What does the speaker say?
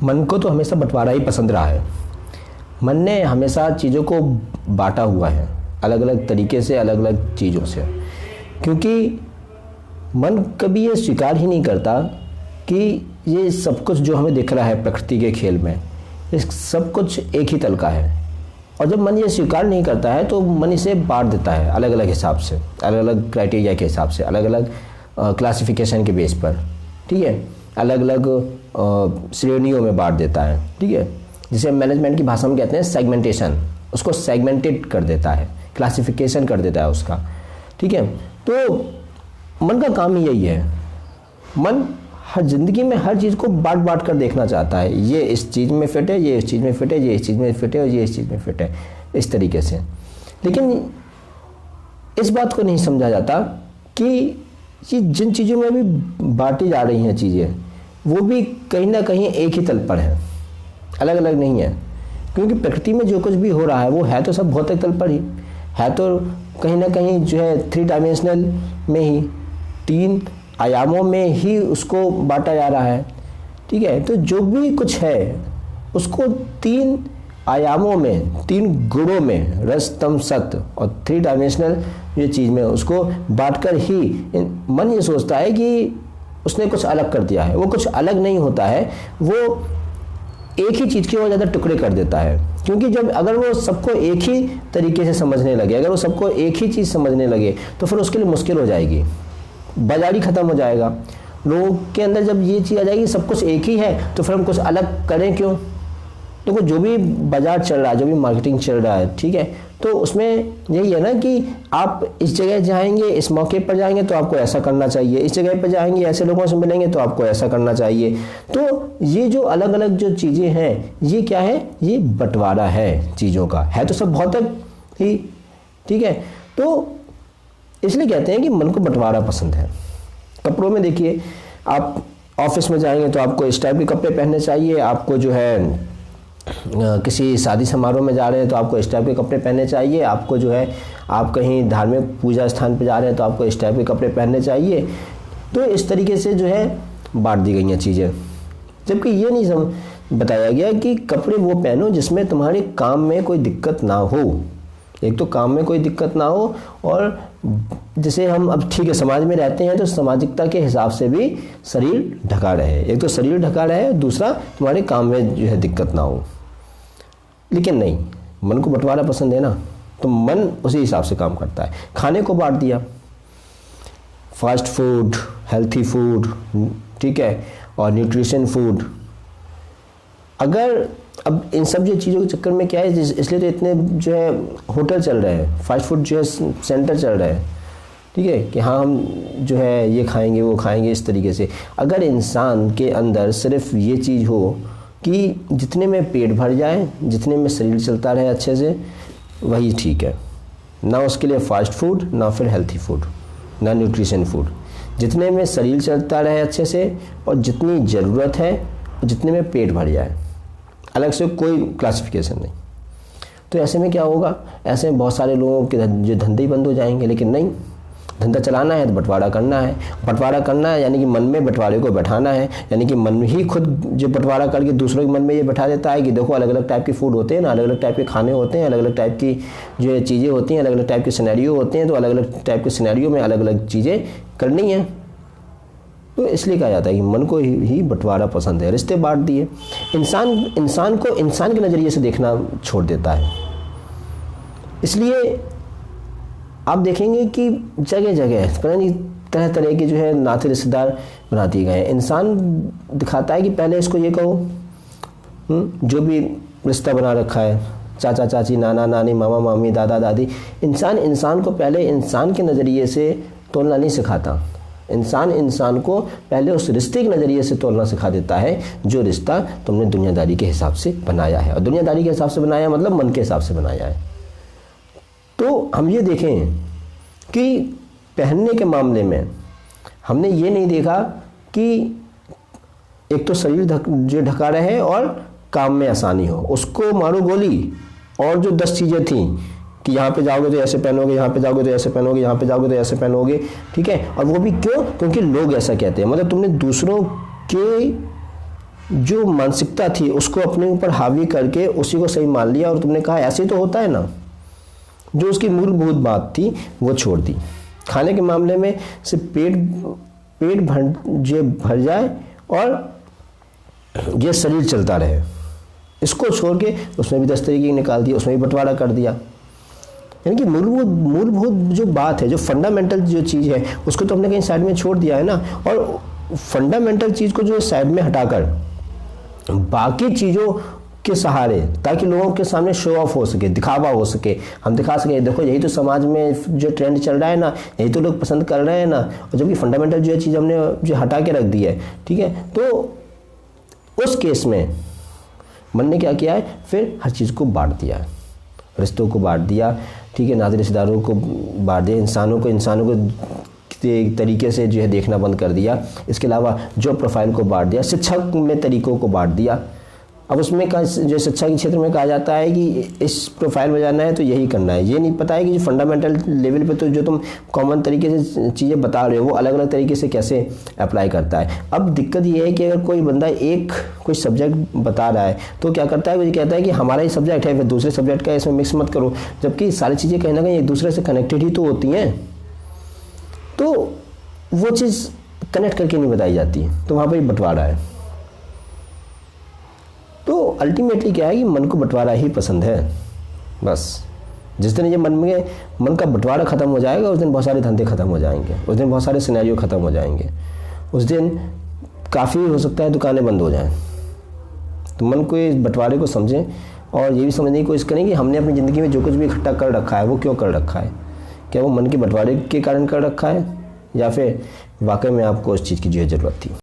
मन को तो हमेशा बंटवारा ही पसंद रहा है। मन ने हमेशा चीज़ों को बांटा हुआ है अलग अलग तरीके से, अलग अलग चीज़ों से, क्योंकि मन कभी ये स्वीकार ही नहीं करता कि ये सब कुछ जो हमें दिख रहा है प्रकृति के खेल में, ये सब कुछ एक ही तल का है। और जब मन ये स्वीकार नहीं करता है तो मन इसे बांट देता है अलग अलग हिसाब से, अलग अलग क्राइटेरिया के हिसाब से, अलग अलग क्लासिफिकेशन के बेस पर, ठीक है, अलग अलग श्रेणियों में बांट देता है, ठीक है, जिसे मैनेजमेंट की भाषा में कहते हैं सेगमेंटेशन। उसको सेगमेंटेड कर देता है, क्लासिफिकेशन कर देता है उसका, ठीक है। तो मन का काम ही यही है। मन हर जिंदगी में हर चीज़ को बांट बांट कर देखना चाहता है, ये इस चीज़ में फिट है, ये इस चीज़ में फिट है, ये इस चीज़ में फिट है और ये इस चीज़ में फिट है, इस तरीके से। लेकिन इस बात को नहीं समझा जाता कि ये जिन चीज़ों में भी बांटी जा रही हैं चीज़ें, वो भी कहीं ना कहीं एक ही तल पर है, अलग अलग नहीं है। क्योंकि प्रकृति में जो कुछ भी हो रहा है वो है तो सब भौतिक तल पर ही है, तो कहीं ना कहीं जो है 3 डायमेंशनल में ही, 3 आयामों में ही उसको बांटा जा रहा है, ठीक है। तो जो भी कुछ है उसको 3 आयामों में, 3 गुणों में, रस तम सत्व और 3 डायमेंशनल ये चीज़ में उसको बांटकर ही मन ये सोचता है कि उसने कुछ अलग कर दिया है। वो कुछ अलग नहीं होता है, वो एक ही चीज़ के और ज़्यादा टुकड़े कर देता है। क्योंकि जब अगर वो सबको एक ही तरीके से समझने लगे, अगर वो सबको एक ही चीज़ समझने लगे तो फिर उसके लिए मुश्किल हो जाएगी, बाजारी ख़त्म हो जाएगा। लोगों के अंदर जब ये चीज़ आ जाएगी सब कुछ एक ही है तो फिर हम कुछ अलग करें क्यों। देखो जो भी बाजार चल रहा है, जो भी मार्केटिंग चल रहा है, ठीक है, तो उसमें यही है ना कि आप इस जगह जाएंगे, इस मौके पर जाएंगे तो आपको ऐसा करना चाहिए, इस जगह पर जाएंगे ऐसे लोगों से मिलेंगे तो आपको ऐसा करना चाहिए। तो ये जो अलग अलग जो चीज़ें हैं ये क्या है, ये बंटवारा है चीज़ों का, है तो सब भौतिक ही, ठीक है। तो इसलिए कहते हैं कि मन को बंटवारा पसंद है। कपड़ों में देखिए, आप ऑफिस में जाएंगे तो आपको इस टाइप के कपड़े पहनने चाहिए, आपको जो है किसी शादी समारोह में जा रहे हैं तो आपको इस टाइप के कपड़े पहनने चाहिए, आपको जो है आप कहीं धार्मिक पूजा स्थान पर जा रहे हैं तो आपको इस टाइप के कपड़े पहनने चाहिए। तो इस तरीके से जो है बांट दी गई हैं चीज़ें, जबकि ये नहीं बताया गया कि कपड़े वो पहनो जिसमें तुम्हारे काम में कोई दिक्कत ना हो। एक तो काम में कोई दिक्कत ना हो, और जैसे हम अब ठीक है समाज में रहते हैं तो सामाजिकता के हिसाब से भी शरीर ढका रहे, एक तो शरीर ढका रहे, दूसरा तुम्हारे काम में जो है दिक्कत ना हो। लेकिन नहीं, मन को बंटवारा पसंद है ना, तो मन उसी हिसाब से काम करता है। खाने को बांट दिया, फास्ट फूड, हेल्थी फूड, ठीक है, और न्यूट्रिशन फूड। अगर अब इन सब जो चीज़ों के चक्कर में क्या है, इसलिए तो इतने जो है होटल चल रहे हैं, फास्ट फूड जो है सेंटर चल रहे हैं, ठीक है, कि हाँ हम जो है ये खाएंगे वो खाएंगे, इस तरीके से। अगर इंसान के अंदर सिर्फ ये चीज़ हो कि जितने में पेट भर जाए, जितने में शरीर चलता रहे अच्छे से, वही ठीक है। ना उसके लिए फास्ट फूड, ना फिर हेल्थी फूड, ना न्यूट्रिशन फूड। जितने में शरीर चलता रहे अच्छे से और जितनी ज़रूरत है, जितने में पेट भर जाए, अलग से कोई क्लासिफिकेशन नहीं। तो ऐसे में क्या होगा, ऐसे में बहुत सारे लोगों के जो धंधे ही बंद हो जाएंगे। लेकिन नहीं, धंधा चलाना है तो बंटवारा करना है, बंटवारा करना है यानी कि मन में बंटवारे को बैठाना है, यानी कि मन ही खुद जो बंटवारा करके दूसरों के मन में ये बैठा देता है कि देखो अलग अलग टाइप के फूड होते हैं ना, अलग अलग टाइप के खाने होते हैं, अलग अलग टाइप की जो है चीज़ें होती हैं, अलग अलग टाइप के सिनेरियो होते हैं, तो अलग अलग टाइप के सिनेरियो में अलग अलग चीज़ें करनी है। तो इसलिए कहा जाता है कि मन को ही बंटवारा पसंद है। रिश्ते बांट दिए, इंसान को इंसान के नज़रिए से देखना छोड़ देता है। इसलिए आप देखेंगे कि जगह जगह तरह तरह के जो है नाते रिश्तेदार बना दिए गए हैं। इंसान दिखाता है कि पहले इसको ये कहो, जो भी रिश्ता बना रखा है, चाचा चाची, नाना नानी, मामा मामी, दादा दादी, इंसान को पहले इंसान के नज़रिए से तोलना नहीं सिखाता। इंसान को पहले उस रिश्ते के नज़रिए से तोलना सिखा देता है जो रिश्ता तुमने दुनियादारी के हिसाब से बनाया है। और दुनियादारी के हिसाब से बनाया मतलब मन के हिसाब से बनाया है। तो हम ये देखें कि पहनने के मामले में हमने ये नहीं देखा कि एक तो शरीर जो ढका रहे और काम में आसानी हो, उसको मारो गोली। और जो 10 चीज़ें थीं कि यहाँ पे जाओगे तो ऐसे पहनोगे, यहाँ पे जाओगे तो ऐसे पहनोगे, यहाँ पे जाओगे तो ऐसे पहनोगे, ठीक है। और वो भी क्यों? क्योंकि लोग ऐसा कहते हैं। मतलब तुमने दूसरों के जो मानसिकता थी उसको अपने ऊपर हावी करके उसी को सही मान लिया और तुमने कहा ऐसे तो होता है ना। जो उसकी मूलभूत बात थी वो छोड़ दी। खाने के मामले में सिर्फ पेट भर जाए और ये शरीर चलता रहे, इसको छोड़ के उसमें भी 10 तरीके निकाल दिए, उसमें भी बंटवारा कर दिया। यानी कि मूलभूत जो बात है, जो फंडामेंटल जो चीज़ है, उसको तो हमने कहीं साइड में छोड़ दिया है ना। और फंडामेंटल चीज़ को जो साइड में हटाकर बाकी चीज़ों के सहारे, ताकि लोगों के सामने शो ऑफ हो सके, दिखावा हो सके, हम दिखा सके देखो यही तो समाज में जो ट्रेंड चल रहा है ना, यही तो लोग पसंद कर रहे हैं ना। और जबकि फंडामेंटल जो चीज़ हमने जो हटा के रख दी है, ठीक है, तो उस केस में मन ने क्या किया है, फिर हर चीज़ को बांट दिया, रिश्तों को बांट दिया, ठीक है, नाते रिश्तेदारों को बांट दिया, इंसानों को तरीके से जो है देखना बंद कर दिया। इसके अलावा जॉब प्रोफाइल को बांट दिया, शिक्षा में तरीकों को बांट दिया। अब उसमें जो शिक्षा के क्षेत्र में कहा जाता है कि इस प्रोफाइल में जाना है तो यही करना है। ये नहीं पता है कि जो फंडामेंटल लेवल पे तो जो तुम कॉमन तरीके से चीज़ें बता रहे हो वो अलग अलग तरीके से कैसे अप्लाई करता है। अब दिक्कत ये है कि अगर कोई बंदा कोई सब्जेक्ट बता रहा है तो क्या करता है, वो ये कहता है कि हमारा ही सब्जेक्ट है, फिर दूसरे सब्जेक्ट का इसमें मिक्स मत करो। जबकि सारी चीज़ें कहीं ना कहीं एक दूसरे से कनेक्टेड ही तो होती हैं, तो वो चीज़ कनेक्ट करके नहीं बताई जाती, तो वहाँ पर बंटवारा है। तो अल्टीमेटली क्या है कि मन को बंटवारा ही पसंद है। बस जिस दिन ये मन का बंटवारा ख़त्म हो जाएगा, उस दिन बहुत सारे धंधे ख़त्म हो जाएंगे, उस दिन बहुत सारे सिनेरियो ख़त्म हो जाएंगे, उस दिन काफ़ी हो सकता है दुकानें बंद हो जाएं। तो मन को इस बंटवारे को समझें और ये भी समझने की कोशिश करें कि हमने अपनी ज़िंदगी में जो कुछ भी इकट्ठा कर रखा है वो क्यों कर रखा है। क्या वो मन के बंटवारे के कारण कर रखा है या फिर वाकई में आपको उस चीज़ की जो है ज़रूरत थी।